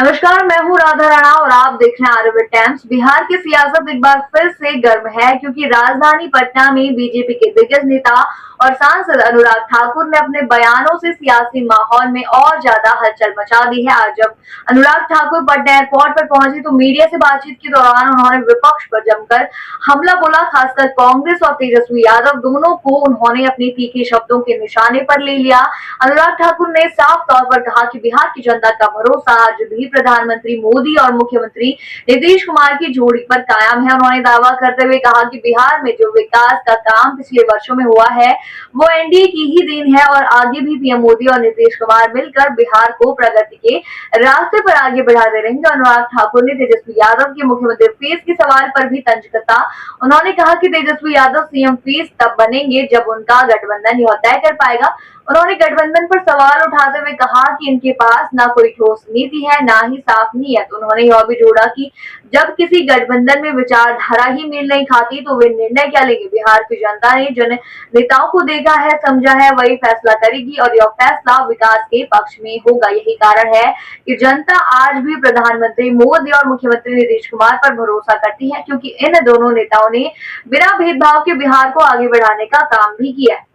नमस्कार, मैं हूँ राधा राणा और आप देख रहे हैं आर्यभट्ट टाइम्स। बिहार की सियासत एक बार फिर से गर्म है क्योंकि राजधानी पटना में बीजेपी के दिग्गज नेता और सांसद अनुराग ठाकुर ने अपने बयानों से सियासी माहौल में और ज्यादा हलचल मचा दी है। आज जब अनुराग ठाकुर पटना एयरपोर्ट पर पहुंचे तो मीडिया से बातचीत के दौरान उन्होंने विपक्ष पर जमकर हमला बोला। खासकर कांग्रेस और तेजस्वी यादव दोनों को उन्होंने अपनी तीखे शब्दों के निशाने पर ले लिया। अनुराग ठाकुर ने साफ तौर पर कहा कि बिहार की जनता का भरोसा आज भी प्रधानमंत्री मोदी और मुख्यमंत्री नीतीश कुमार की जोड़ी पर कायम है। उन्होंने दावा करते हुए कहा कि बिहार में जो विकास का काम पिछले वर्षों में हुआ है वो एनडीए की ही देन है और आगे भी पीएम मोदी और नीतीश कुमार मिलकर बिहार को प्रगति के रास्ते पर आगे बढ़ाते रहेंगे। अनुराग ठाकुर ने तेजस्वी यादव के मुख्यमंत्री फेस के सवाल पर भी तंज कसा। उन्होंने कहा कि तेजस्वी यादव सीएम फेस तब बनेंगे जब उनका गठबंधन यह तय कर पाएगा। उन्होंने गठबंधन पर सवाल उठाते हुए कहा कि इनके पास ना कोई ठोस नीति है ना ही साफ नीयत। उन्होंने यह भी जोड़ा कि जब किसी गठबंधन में विचारधारा ही मेल नहीं खाती तो वे निर्णय क्या लेंगे। बिहार की जनता ने जिन नेताओं को देखा है समझा है वही फैसला करेगी और यह फैसला विकास के पक्ष में होगा। यही कारण है कि जनता आज भी प्रधानमंत्री मोदी और मुख्यमंत्री नीतीश कुमार पर भरोसा करती है क्योंकि इन दोनों नेताओं ने बिना भेदभाव के बिहार को आगे बढ़ाने का काम भी किया है।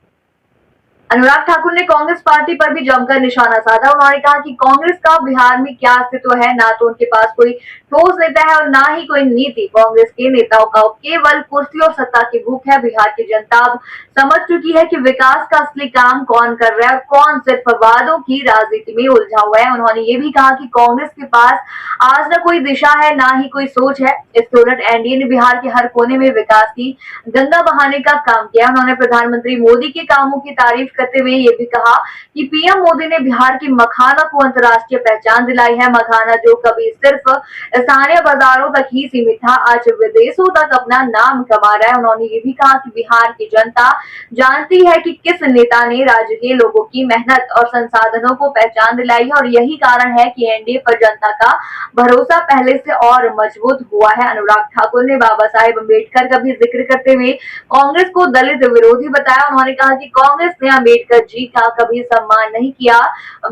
अनुराग ठाकुर ने कांग्रेस पार्टी पर भी जमकर निशाना साधा। उन्होंने कहा कि कांग्रेस का बिहार में क्या अस्तित्व है, ना तो उनके पास कोई ठोस नेता है और ना ही कोई नीति। कांग्रेस के नेताओं का केवल कुर्सी और सत्ता की भूख है। बिहार की जनता अब समझ चुकी है कि विकास का असली काम कौन कर रहा है और कौन सिर्फ वादों की राजनीति में उलझा हुआ है। उन्होंने ये भी कहा कि कांग्रेस के पास आज न कोई दिशा है ना ही कोई सोच है। इसके उलट एनडीए ने बिहार के हर कोने में विकास की गंगा बहाने का काम किया। उन्होंने प्रधानमंत्री मोदी के कामों की तारीफ करते हुए ये भी कहा कि पीएम मोदी ने बिहार की मखाना को अंतर्राष्ट्रीय पहचान दिलाई है। मखाना जो कभी सिर्फ स्थानीय बाजारों तक ही सीमित था आज विदेशों तक अपना नाम कमा रहा है। उन्होंने ये भी कहा कि बिहार की जनता जानती है कि किस नेता ने राज्य के लोगों की मेहनत और संसाधनों को पहचान दिलाई है और यही कारण है कि एनडीए पर जनता का भरोसा पहले से और मजबूत हुआ है। अनुराग ठाकुर ने बाबा साहेब अम्बेडकर का भी जिक्र करते हुए कांग्रेस को दलित विरोधी बताया। उन्होंने कहा कि कांग्रेस ने अम्बेडकर जी का कभी सम्मान नहीं किया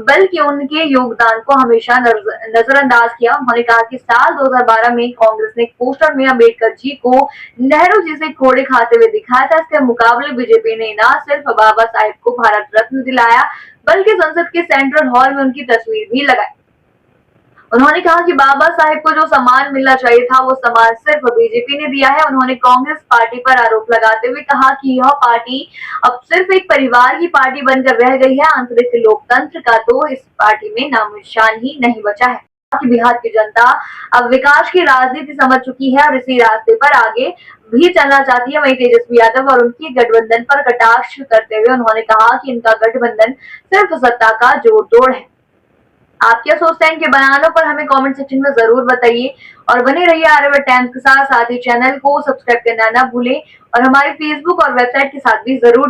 बल्कि उनके योगदान को हमेशा नजरअंदाज किया। उन्होंने कहा कि साल 2012 में कांग्रेस ने एक पोस्टर में अम्बेडकर जी को नेहरू जी से खोड़े खाते हुए दिखाया था। इसके मुकाबले बीजेपी ने न सिर्फ बाबा साहेब को भारत रत्न दिलाया बल्कि संसद के सेंट्रल हॉल में उनकी तस्वीर भी लगाई। उन्होंने कहा कि बाबा साहेब को जो सम्मान मिलना चाहिए था वो सम्मान सिर्फ बीजेपी ने दिया है। उन्होंने कांग्रेस पार्टी पर आरोप लगाते हुए कहा कि यह पार्टी अब सिर्फ एक परिवार की पार्टी बनकर रह गई है। आंतरिक लोकतंत्र का तो इस पार्टी में नामोनिशान ही नहीं बचा है। कि बिहार की जनता अब विकास की राजनीति समझ चुकी है और इसी रास्ते पर आगे भी चलना चाहती है। वहीं तेजस्वी यादव और उनके गठबंधन पर कटाक्ष करते हुए उन्होंने कहा कि इनका गठबंधन सिर्फ सत्ता का जोड़-तोड़ है। आप क्या सोचते हैं इनके बयानों पर हमें कमेंट सेक्शन में जरूर बताइए और बने रहिए आर्यभट्ट टाइम्स के साथ ही चैनल को सब्सक्राइब करना ना भूलें और हमारे फेसबुक और वेबसाइट के साथ भी जरूर